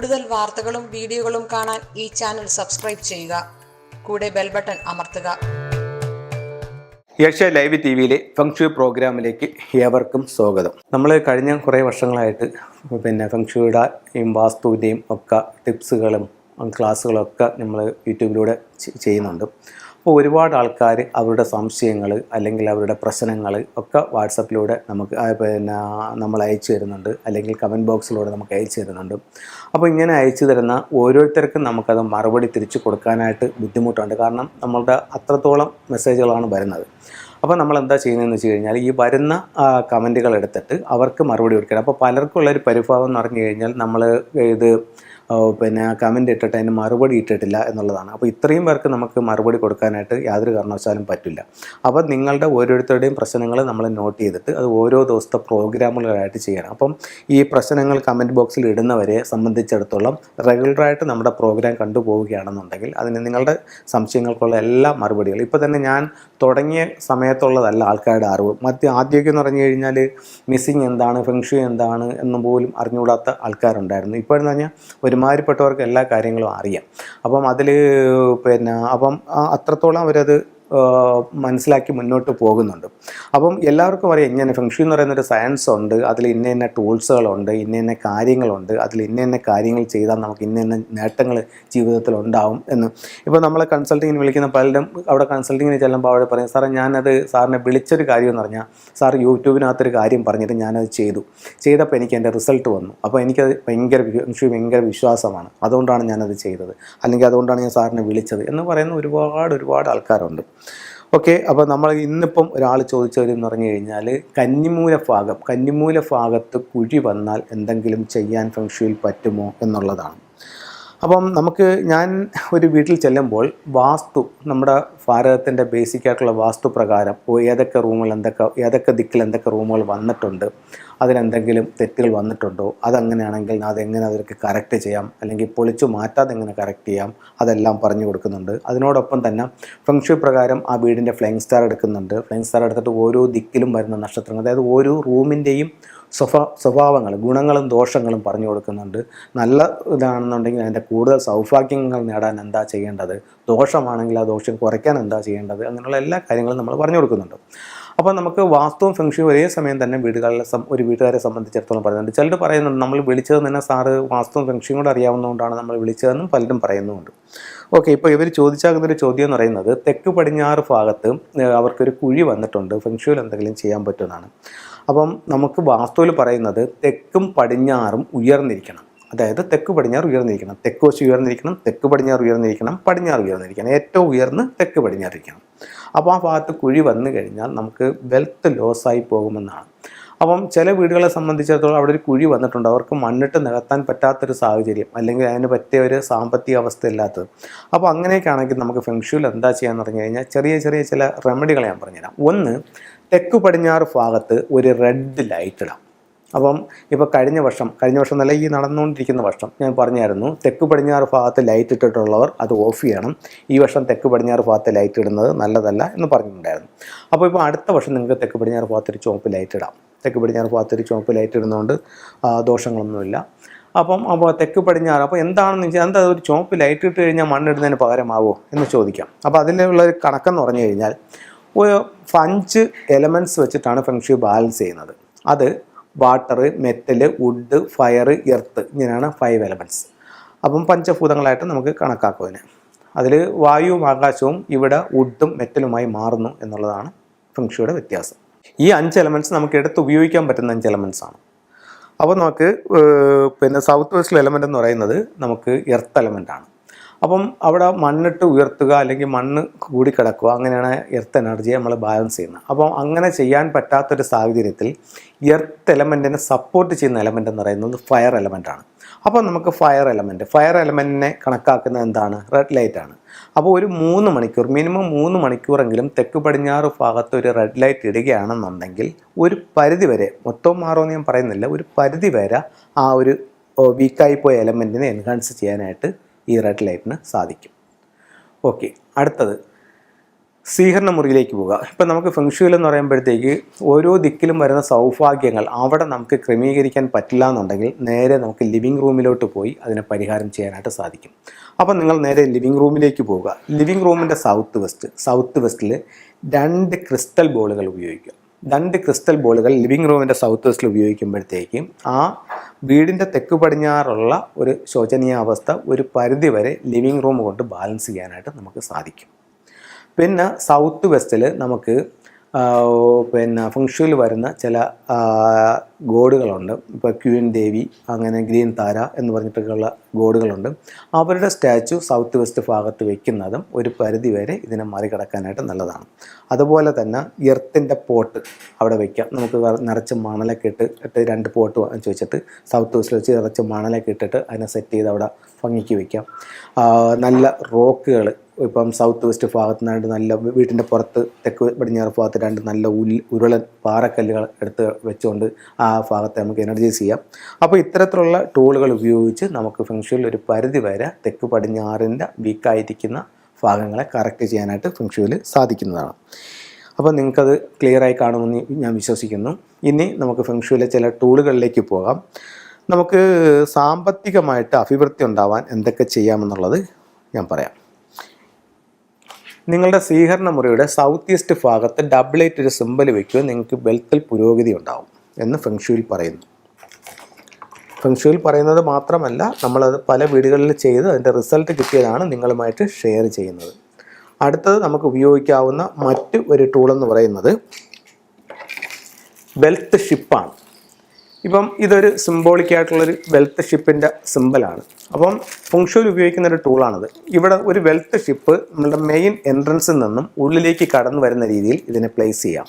കൂടുതൽ വാർത്തകളും വീഡിയോകളും കാണാൻ ഈ ചാനൽ സബ്സ്ക്രൈബ് ചെയ്യുക. കൂടെ ബെൽ ബട്ടൺ അമർത്തുക. ഏഷ്യ ലൈവ് ടിവിയിലെ ഫെങ്ഷു പ്രോഗ്രാമിലേക്ക് ഏവർക്കും സ്വാഗതം. നമ്മൾ കഴിഞ്ഞ കുറേ വർഷങ്ങളായിട്ട് ഫെങ്ഷുയുടെയും വാസ്തുവിൻ്റെയും ഒക്കെ ടിപ്സുകളും ക്ലാസ്സുകളൊക്കെ നമ്മൾ യൂട്യൂബിലൂടെ ചെയ്യുന്നുണ്ട്. അപ്പോൾ ഒരുപാട് ആൾക്കാർ അവരുടെ സംശയങ്ങൾ അല്ലെങ്കിൽ അവരുടെ പ്രശ്നങ്ങൾ ഒക്കെ വാട്സപ്പിലൂടെ നമുക്ക് നമ്മൾ അയച്ചു തരുന്നുണ്ട്, അല്ലെങ്കിൽ കമൻറ്റ് ബോക്സിലൂടെ നമുക്ക് അയച്ചു തരുന്നുണ്ട്. അപ്പോൾ ഇങ്ങനെ അയച്ചു തരുന്ന ഓരോരുത്തർക്കും നമുക്കത് മറുപടി തിരിച്ചു കൊടുക്കാനായിട്ട് ബുദ്ധിമുട്ടുണ്ട്. കാരണം നമ്മളുടെ അത്രത്തോളം മെസ്സേജുകളാണ് വരുന്നത്. അപ്പോൾ നമ്മൾ എന്താ ചെയ്യുന്നതെന്ന് വെച്ച് കഴിഞ്ഞാൽ ഈ വരുന്ന കമൻറ്റുകൾ എടുത്തിട്ട് അവർക്ക് മറുപടി കൊടുക്കണം. അപ്പോൾ പലർക്കും ഉള്ളൊരു പരിഭവം എന്ന് പറഞ്ഞു കഴിഞ്ഞാൽ നമ്മൾ ഇത് കമൻ്റ് ഇട്ടിട്ട് അതിന് മറുപടി ഇട്ടിട്ടില്ല എന്നുള്ളതാണ്. അപ്പോൾ ഇത്രയും പേർക്ക് നമുക്ക് മറുപടി കൊടുക്കാനായിട്ട് യാതൊരു കാരണവശാലും പറ്റില്ല. അപ്പോൾ നിങ്ങളുടെ ഓരോരുത്തരുടെയും പ്രശ്നങ്ങൾ നമ്മൾ നോട്ട് ചെയ്തിട്ട് അത് ഓരോ ദിവസത്തെ പ്രോഗ്രാമുകളായിട്ട് ചെയ്യണം. അപ്പം ഈ പ്രശ്നങ്ങൾ കമൻറ്റ് ബോക്സിൽ ഇടുന്നവരെ സംബന്ധിച്ചിടത്തോളം റെഗുലറായിട്ട് നമ്മുടെ പ്രോഗ്രാം കണ്ടുപോവുകയാണെന്നുണ്ടെങ്കിൽ അതിന് നിങ്ങളുടെ സംശയങ്ങൾക്കുള്ള എല്ലാ മറുപടികളും ഇപ്പോൾ തന്നെ ഞാൻ തുടങ്ങിയ സമയത്തുള്ളതല്ല ആൾക്കാരുടെ അറിവ്. ആദ്യമൊക്കെ എന്ന് പറഞ്ഞു കഴിഞ്ഞാൽ മിസ്സിങ് എന്താണ്, ഫെങ്ഷു എന്താണ് എന്നും പോലും അറിഞ്ഞുകൂടാത്ത ആൾക്കാരുണ്ടായിരുന്നു. ഇപ്പോഴെന്ന് പറഞ്ഞാൽ ഒരുമാതിരിപ്പെട്ടവർക്ക് എല്ലാ കാര്യങ്ങളും അറിയാം. അപ്പം അതിൽ അത്രത്തോളം അവരത് മനസ്സിലാക്കി മുന്നോട്ട് പോകുന്നുണ്ട്. അപ്പം എല്ലാവർക്കും അറിയാം ഇങ്ങനെ ഫെങ്ഷു എന്ന് പറയുന്നൊരു സയൻസ് ഉണ്ട്, അതിൽ ഇന്ന ടൂൾസുകളുണ്ട്, ഇന്ന കാര്യങ്ങളുണ്ട്, അതിൽ ഇന്ന കാര്യങ്ങൾ ചെയ്താൽ നമുക്ക് ഇന്ന നേട്ടങ്ങൾ ജീവിതത്തിൽ ഉണ്ടാവും എന്ന്. ഇപ്പോൾ നമ്മളെ കൺസൾട്ടിങ്ങിന് വിളിക്കുന്ന പലരും അവിടെ കൺസൾട്ടിങ്ങിന് ചെല്ലുമ്പോൾ അവിടെ പറയും, സാറേ ഞാനത് സാറിനെ വിളിച്ചൊരു കാര്യം എന്ന് പറഞ്ഞാൽ സാർ യൂട്യൂബിനകത്തൊരു കാര്യം പറഞ്ഞിട്ട് ഞാനത് ചെയ്തപ്പോൾ എനിക്ക് എൻ്റെ റിസൾട്ട് വന്നു. അപ്പോൾ എനിക്കത് ഭയങ്കര വിശ്വാസമാണ്, അതുകൊണ്ടാണ് ഞാനത് ചെയ്തത്, അല്ലെങ്കിൽ അതുകൊണ്ടാണ് ഞാൻ സാറിനെ വിളിച്ചത് എന്ന് പറയുന്ന ഒരുപാട് ആൾക്കാരുണ്ട്. ഓക്കെ, അപ്പോൾ നമ്മൾ ഇന്നിപ്പം ഒരാൾ ചോദിച്ചവരെന്ന് പറഞ്ഞു കഴിഞ്ഞാൽ കന്നിമൂല ഭാഗത്ത് കുഴി വന്നാൽ എന്തെങ്കിലും ചെയ്യാൻ ഫെങ്ഷുയിൽ പറ്റുമോ എന്നുള്ളതാണ്. അപ്പം ഞാൻ ഒരു വീട്ടിൽ ചെല്ലുമ്പോൾ നമ്മുടെ ഭാരതത്തിൻ്റെ ബേസിക്കായിട്ടുള്ള വാസ്തു പ്രകാരം ഏതൊക്കെ ദിക്കിൽ എന്തൊക്കെ റൂമുകൾ വന്നിട്ടുണ്ട്, അതിനെന്തെങ്കിലും തെറ്റുകൾ വന്നിട്ടുണ്ടോ, അതങ്ങനെയാണെങ്കിൽ അതെങ്ങനെ അവർക്ക് കറക്റ്റ് ചെയ്യാം, അല്ലെങ്കിൽ പൊളിച്ചു മാറ്റാതെ എങ്ങനെ കറക്റ്റ് ചെയ്യാം, അതെല്ലാം പറഞ്ഞു കൊടുക്കുന്നുണ്ട്. അതിനോടൊപ്പം തന്നെ ഫെങ്ഷു പ്രകാരം ആ വീടിൻ്റെ ഫ്ലൈങ് സ്റ്റാർ എടുക്കുന്നുണ്ട്. ഫ്ലൈങ് സ്റ്റാർ എടുത്തിട്ട് ഓരോ ദിക്കിലും വരുന്ന നക്ഷത്രങ്ങൾ, അതായത് ഓരോ റൂമിൻ്റെയും സ്വഭാവങ്ങൾ, ഗുണങ്ങളും ദോഷങ്ങളും പറഞ്ഞു കൊടുക്കുന്നുണ്ട്. നല്ല ഇതാണെന്നുണ്ടെങ്കിൽ അതിൻ്റെ കൂടുതൽ സൗഭാഗ്യങ്ങൾ നേടാൻ എന്താ ചെയ്യേണ്ടത്, ദോഷമാണെങ്കിൽ ആ ദോഷം കുറയ്ക്കാൻ എന്താ ചെയ്യേണ്ടത്, അങ്ങനെയുള്ള എല്ലാ കാര്യങ്ങളും നമ്മൾ പറഞ്ഞു കൊടുക്കുന്നുണ്ട്. അപ്പോൾ നമുക്ക് വാസ്തുവും ഫെങ്ഷുവും ഒരേ സമയം തന്നെ ഒരു വീട്ടുകാരെ സംബന്ധിച്ചിടത്തോളം പറയുന്നുണ്ട്. ചിലർ പറയുന്നുണ്ട് നമ്മൾ വിളിച്ചത് തന്നെ സാറ് വാസ്തുവും ഫെങ്ഷുവും കൂടെ അറിയാവുന്നതുകൊണ്ടാണ് നമ്മൾ വിളിച്ചതെന്നും പലരും പറയുന്നുമുണ്ട്. ഓക്കെ, ഇപ്പോൾ ഇവർ ചോദിച്ചാകുന്നൊരു ചോദ്യം എന്ന് പറയുന്നത് തെക്ക് പടിഞ്ഞാറ് ഭാഗത്ത് അവർക്കൊരു കുഴി വന്നിട്ടുണ്ട്, ഫെങ്ഷുവിൽ എന്തെങ്കിലും ചെയ്യാൻ പറ്റുമെന്നാണ്. അപ്പം നമുക്ക് വാസ്തുവിൽ പറയുന്നത് തെക്കും പടിഞ്ഞാറും ഉയർന്നിരിക്കണം. അതായത് തെക്ക് പടിഞ്ഞാറ് ഉയർന്നിരിക്കണം, തെക്ക് വശം ഉയർന്നിരിക്കണം, തെക്ക് പടിഞ്ഞാറ് ഉയർന്നിരിക്കണം, പടിഞ്ഞാറ് ഉയർന്നിരിക്കണം, ഏറ്റവും ഉയർന്ന് തെക്ക് പടിഞ്ഞാറിരിക്കണം. അപ്പോൾ ആ ഭാഗത്ത് കുഴി വന്നു കഴിഞ്ഞാൽ നമുക്ക് വെൽത്ത് ലോസായി പോകുമെന്നാണ്. അപ്പം ചില വീടുകളെ സംബന്ധിച്ചിടത്തോളം അവിടെ ഒരു കുഴി വന്നിട്ടുണ്ട്, അവർക്ക് മണ്ണിട്ട് നികത്താൻ പറ്റാത്തൊരു സാഹചര്യം, അല്ലെങ്കിൽ അതിന് പറ്റിയ ഒരു സാമ്പത്തിക അവസ്ഥ ഇല്ലാത്തത്. അപ്പോൾ അങ്ങനെയൊക്കെ ആണെങ്കിൽ നമുക്ക് ഫെങ്ഷുവിൽ എന്താ ചെയ്യാന്ന് പറഞ്ഞു കഴിഞ്ഞാൽ ചെറിയ ചില റെമഡികൾ ഞാൻ പറഞ്ഞുതരാം. ഒന്ന്, തെക്ക് പടിഞ്ഞാറ് ഭാഗത്ത് ഒരു റെഡ് ലൈറ്റ് ഇടാം. അപ്പം ഇപ്പോൾ കഴിഞ്ഞ വർഷം എന്നല്ല, ഈ നടന്നുകൊണ്ടിരിക്കുന്ന വർഷം ഞാൻ പറഞ്ഞായിരുന്നു തെക്ക് പടിഞ്ഞാറ് ഭാഗത്ത് ലൈറ്റ് ഇട്ടിട്ടുള്ളവർ അത് ഓഫ് ചെയ്യണം. ഈ വർഷം തെക്ക് പടിഞ്ഞാറ് ഭാഗത്ത് ലൈറ്റ് ഇടുന്നത് നല്ലതല്ല എന്ന് പറഞ്ഞിട്ടുണ്ടായിരുന്നു. അപ്പോൾ ഇപ്പോൾ അടുത്ത വർഷം നിങ്ങൾക്ക് തെക്ക് പടിഞ്ഞാറ് ഭാഗത്തൊരു ചുവപ്പ് ലൈറ്റ് ഇടാം. തെക്ക് പടിഞ്ഞാറ് ഭാഗത്തൊരു ചുവപ്പ് ലൈറ്റ് ഇടുന്നതുകൊണ്ട് ദോഷങ്ങളൊന്നുമില്ല. അപ്പോൾ തെക്ക് പടിഞ്ഞാറ്, അപ്പോൾ എന്താണെന്ന് വെച്ചാൽ എന്താ ഒരു ചുവപ്പ് ലൈറ്റ് ഇട്ട് കഴിഞ്ഞാൽ മണ്ണിടുന്നതിന് പകരമാവോ എന്ന് ചോദിക്കാം. അപ്പോൾ അതിനുള്ളൊരു കണക്കെന്ന് പറഞ്ഞു കഴിഞ്ഞാൽ 5 എലമെൻറ്റ്സ് വെച്ചിട്ടാണ് ഫെങ്ഷു ബാലൻസ് ചെയ്യുന്നത്. അത് water, metal, wood, fire, earth, ഇങ്ങനെയാണ് 5 എലമെൻറ്റ്സ്. അപ്പം പഞ്ചഭൂതങ്ങളായിട്ട് നമുക്ക് കണക്കാക്കുവാന്. അതിൽ വായുവും ആകാശവും ഇവിടെ വുഡും മെറ്റലുമായി മാറുന്നു എന്നുള്ളതാണ് ഫെങ്ഷുയുടെ വ്യത്യാസം. ഈ 5 എലമെൻറ്റ്സ് നമുക്ക് എടുത്ത് ഉപയോഗിക്കാൻ പറ്റുന്ന 5 എലമെൻറ്റ്സ് ആണ്. അപ്പോൾ നമുക്ക് സൗത്ത് വെസ്റ്റ് എലമെൻ്റ് എന്ന് പറയുന്നത് നമുക്ക് എർത്ത് എലമെൻ്റാണ്. അപ്പം അവിടെ മണ്ണിട്ട് ഉയർത്തുക അല്ലെങ്കിൽ മണ്ണ് കൂടിക്കിടക്കുക, അങ്ങനെയാണ് എർത്ത് എനർജിയെ നമ്മൾ ബാലൻസ് ചെയ്യുന്നത്. അപ്പം അങ്ങനെ ചെയ്യാൻ പറ്റാത്തൊരു സാഹചര്യത്തിൽ എർത്ത് എലമെൻറ്റിനെ സപ്പോർട്ട് ചെയ്യുന്ന എലമെൻ്റ് എന്ന് പറയുന്നത് ഫയർ എലമെൻ്റാണ്. അപ്പോൾ നമുക്ക് ഫയർ എലമെൻറ്റിനെ കണക്കാക്കുന്നത് എന്താണ്? റെഡ് ലൈറ്റാണ്. അപ്പോൾ ഒരു 3 മണിക്കൂർ, മിനിമം 3 മണിക്കൂറെങ്കിലും തെക്ക് പടിഞ്ഞാറ് ഭാഗത്ത് ഒരു റെഡ് ലൈറ്റ് ഇടുകയാണെന്നുണ്ടെങ്കിൽ ഒരു പരിധിവരെ, മൊത്തം മാറുമെന്ന് ഞാൻ പറയുന്നില്ല, ഒരു പരിധിവരെ ആ ഒരു വീക്കായിപ്പോയ എലമെൻറ്റിനെ എൻഹാൻസ് ചെയ്യാനായിട്ട് ഈ റെഡ് ലൈറ്റിന് സാധിക്കും. ഓക്കെ, അടുത്തത് സ്വീകരണ മുറിയിലേക്ക് പോവുക. ഇപ്പം നമുക്ക് ഫെങ്ഷുയിൽ എന്ന് പറയുമ്പോഴത്തേക്ക് ഓരോ ദിക്കിലും വരുന്ന സൗഭാഗ്യങ്ങൾ അവിടെ നമുക്ക് ക്രമീകരിക്കാൻ പറ്റില്ല എന്നുണ്ടെങ്കിൽ നേരെ നമുക്ക് ലിവിങ് റൂമിലോട്ട് പോയി അതിനെ പരിഹാരം ചെയ്യാനായിട്ട് സാധിക്കും. അപ്പം നിങ്ങൾ നേരെ ലിവിങ് റൂമിലേക്ക് പോവുക. ലിവിങ് റൂമിൻ്റെ സൗത്ത് വെസ്റ്റിൽ 2 ക്രിസ്റ്റൽ ബോളുകൾ ഉപയോഗിക്കുക. 2 ക്രിസ്റ്റൽ ബോളുകൾ ലിവിങ് റൂമിൻ്റെ സൗത്ത് വെസ്റ്റിൽ ഉപയോഗിക്കുമ്പോഴത്തേക്കും ആ വീടിൻ്റെ തെക്ക് പടിഞ്ഞാറുള്ള ഒരു ശോചനീയാവസ്ഥ ഒരു പരിധിവരെ ലിവിങ് റൂം കൊണ്ട് ബാലൻസ് ചെയ്യാനായിട്ട് നമുക്ക് സാധിക്കും. പിന്നെ സൗത്ത് വെസ്റ്റിൽ നമുക്ക് ഫെങ്ഷുയിൽ വരുന്ന ചില ഗോഡുകളുണ്ട്. ഇപ്പോൾ ക്വീൻ ദേവി, അങ്ങനെ ഗ്രീൻ താര എന്ന് പറഞ്ഞിട്ടൊക്കെയുള്ള ഗോഡുകളുണ്ട്. അവരുടെ സ്റ്റാച്ചു സൗത്ത് വെസ്റ്റ് ഭാഗത്ത് വയ്ക്കുന്നതും ഒരു പരിധി വരെ ഇതിനെ മറികടക്കാനായിട്ട് നല്ലതാണ്. അതുപോലെ തന്നെ എർത്തിൻ്റെ പോട്ട് അവിടെ വയ്ക്കാം. നമുക്ക് നിറച്ച് മണലൊക്കെ ഇട്ട് 2 പോട്ട് വാങ്ങിച്ച് വെച്ചിട്ട് സൗത്ത് വെസ്റ്റിൽ വെച്ച് നിറച്ച് മണലൊക്കെ ഇട്ടിട്ട് അതിനെ സെറ്റ് ചെയ്ത് അവിടെ ഭംഗിക്ക് വയ്ക്കാം. നല്ല റോക്കുകൾ ഇപ്പം സൗത്ത് വെസ്റ്റ് ഭാഗത്ത് നിന്നായിട്ട് നല്ല വീട്ടിൻ്റെ പുറത്ത് തെക്ക് പടിഞ്ഞാറ് ഭാഗത്ത് 2 നല്ല ഉരുളൻ പാറക്കല്ലുകൾ എടുത്ത് വെച്ചുകൊണ്ട് ആ ഭാഗത്തെ നമുക്ക് എനർജൈസ് ചെയ്യാം. അപ്പോൾ ഇത്തരത്തിലുള്ള ടൂളുകൾ ഉപയോഗിച്ച് നമുക്ക് ഫെങ്ഷുയിൽ ഒരു പരിധി വരെ തെക്ക് പടിഞ്ഞാറിൻ്റെ വീക്കായിരിക്കുന്ന ഭാഗങ്ങളെ കറക്റ്റ് ചെയ്യാനായിട്ട് ഫെങ്ഷുയിൽ സാധിക്കുന്നതാണ്. അപ്പോൾ നിങ്ങൾക്കത് ക്ലിയറായി കാണുമെന്ന് ഞാൻ വിശ്വസിക്കുന്നു. ഇനി നമുക്ക് ഫെങ്ഷുയിലെ ചില ടൂളുകളിലേക്ക് പോകാം. നമുക്ക് സാമ്പത്തികമായിട്ട് അഭിവൃദ്ധി ഉണ്ടാവാൻ എന്തൊക്കെ ചെയ്യാമെന്നുള്ളത് ഞാൻ പറയാം. നിങ്ങളുടെ സ്വീകരണ മുറിയുടെ സൗത്ത് ഈസ്റ്റ് ഭാഗത്ത് 8 ഒരു സിമ്പൽ വയ്ക്കുക. നിങ്ങൾക്ക് വെൽത്തിൽ പുരോഗതി ഉണ്ടാവും എന്ന് ഫെങ്ഷുയിൽ പറയുന്നു. ഫെങ്ഷുയിൽ പറയുന്നത് മാത്രമല്ല, നമ്മളത് പല വീടുകളിൽ ചെയ്ത് അതിൻ്റെ റിസൾട്ട് കിട്ടിയതാണ് നിങ്ങളുമായിട്ട് ഷെയർ ചെയ്യുന്നത്. അടുത്തത് നമുക്ക് ഉപയോഗിക്കാവുന്ന മറ്റ് ഒരു ടൂളെന്ന് പറയുന്നത് വെൽത്ത് ഷിപ്പാണ്. ഇപ്പം ഇതൊരു സിംബോളിക്കായിട്ടുള്ളൊരു വെൽത്ത് ഷിപ്പിൻ്റെ സിമ്പലാണ്. അപ്പം ഫെങ്ഷുയിൽ ഉപയോഗിക്കുന്ന ഒരു ടൂളാണിത്. ഇവിടെ ഒരു വെൽത്ത് ഷിപ്പ് നമ്മളുടെ മെയിൻ എൻട്രൻസിൽ നിന്നും ഉള്ളിലേക്ക് കടന്നു വരുന്ന രീതിയിൽ ഇതിനെ പ്ലേസ് ചെയ്യാം.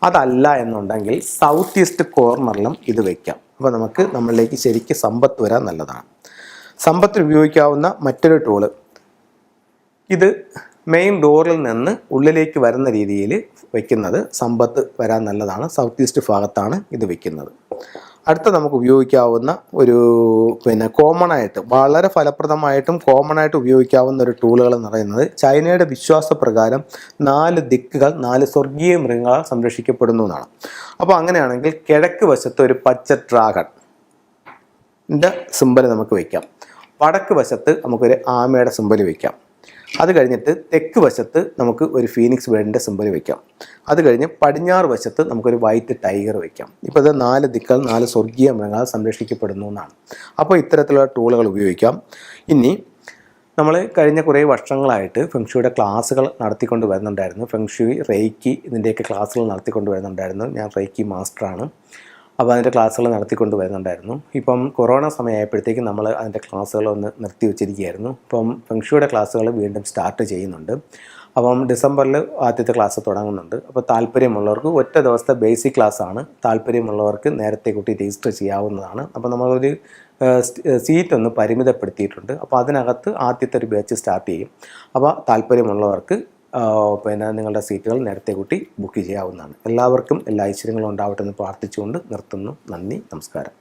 അതല്ല എന്നുണ്ടെങ്കിൽ സൗത്ത് ഈസ്റ്റ് കോർണറിലും ഇത് വയ്ക്കാം. അപ്പോൾ നമുക്ക് നമ്മളിലേക്ക് ശരിക്കും സമ്പത്ത് വരാൻ നല്ലതാണ്. സമ്പത്തിന് ഉപയോഗിക്കാവുന്ന മറ്റൊരു ടൂള്, ഇത് മെയിൻ ഡോറിൽ നിന്ന് ഉള്ളിലേക്ക് വരുന്ന രീതിയിൽ വയ്ക്കുന്നത് സമ്പത്ത് വരാൻ നല്ലതാണ്. സൗത്ത് ഈസ്റ്റ് ഭാഗത്താണ് ഇത് വയ്ക്കുന്നത്. അടുത്ത നമുക്ക് ഉപയോഗിക്കാവുന്ന ഒരു കോമൺ ആയിട്ട് വളരെ ഫലപ്രദമായിട്ടും കോമൺ ആയിട്ട് ഉപയോഗിക്കാവുന്ന ഒരു ടൂളുകൾ എന്ന് പറയുന്നത് ചൈനയുടെ വിശ്വാസപ്രകാരം 4 ദിക്കുകൾ 4 സ്വർഗീയ മൃഗങ്ങളാൽ സംരക്ഷിക്കപ്പെടുന്നു എന്നാണ്. അപ്പോൾ അങ്ങനെയാണെങ്കിൽ കിഴക്ക് വശത്ത് ഒരു പച്ച ഡ്രാഗണിൻ്റെ സിമ്പൽ നമുക്ക് വയ്ക്കാം. വടക്ക് വശത്ത് നമുക്കൊരു ആമയുടെ സിമ്പൽ വയ്ക്കാം. അത് കഴിഞ്ഞിട്ട് തെക്ക് വശത്ത് നമുക്ക് ഒരു ഫീനിക്സ് ബേർഡിൻ്റെ സിമ്പൽ വയ്ക്കാം. അത് കഴിഞ്ഞ് പടിഞ്ഞാറ് വശത്ത് നമുക്കൊരു വൈറ്റ് ടൈഗർ വയ്ക്കാം. ഇപ്പോൾ ഇത് 4 ദിക്കുകൾ 4 സ്വർഗീയ മൃഗങ്ങൾ സംരക്ഷിക്കപ്പെടുന്നു എന്നാണ്. അപ്പോൾ ഇത്തരത്തിലുള്ള ടൂളുകൾ ഉപയോഗിക്കാം. ഇനി നമ്മൾ കഴിഞ്ഞ കുറേ വർഷങ്ങളായിട്ട് ഫെങ്ഷുയുടെ ക്ലാസ്സുകൾ നടത്തിക്കൊണ്ട് വരുന്നുണ്ടായിരുന്നു. ഫെങ്ഷുയി, റെയ്ക്കി ഇതിൻ്റെയൊക്കെ ക്ലാസ്സുകൾ നടത്തിക്കൊണ്ട് വരുന്നുണ്ടായിരുന്നു. ഞാൻ റെയ്ക്കി മാസ്റ്ററാണ്. അപ്പോൾ അതിൻ്റെ ക്ലാസ്സുകൾ നടത്തിക്കൊണ്ട് വരുന്നുണ്ടായിരുന്നു. ഇപ്പം കൊറോണ സമയമായപ്പോഴത്തേക്കും നമ്മൾ അതിൻ്റെ ക്ലാസ്സുകൾ ഒന്ന് നിർത്തി വെച്ചിരിക്കുകയായിരുന്നു. ഇപ്പം ഫെങ്ഷുയുടെ ക്ലാസ്സുകൾ വീണ്ടും സ്റ്റാർട്ട് ചെയ്യുന്നുണ്ട്. അപ്പം ഡിസംബറിൽ ആദ്യത്തെ ക്ലാസ് തുടങ്ങുന്നുണ്ട്. അപ്പോൾ താല്പര്യമുള്ളവർക്ക് ഒറ്റ ദിവസത്തെ ബേസിക് ക്ലാസ്സാണ്. താല്പര്യമുള്ളവർക്ക് നേരത്തെ കൂട്ടി രജിസ്റ്റർ ചെയ്യാവുന്നതാണ്. അപ്പോൾ നമ്മളൊരു സീറ്റ് ഒന്ന് പരിമിതപ്പെടുത്തിയിട്ടുണ്ട്. അപ്പോൾ അതിനകത്ത് ആദ്യത്തെ ഒരു ബാച്ച് സ്റ്റാർട്ട് ചെയ്യും. അപ്പോൾ താല്പര്യമുള്ളവർക്ക് നിങ്ങളുടെ സീറ്റുകൾ നേരത്തെ കൂട്ടി ബുക്ക് ചെയ്യാവുന്നതാണ്. എല്ലാവർക്കും എല്ലാ ഐശ്വര്യങ്ങളും ഉണ്ടാവട്ടെ എന്ന് പ്രാർത്ഥിച്ചുകൊണ്ട് നിർത്തുന്നു. നന്ദി, നമസ്കാരം.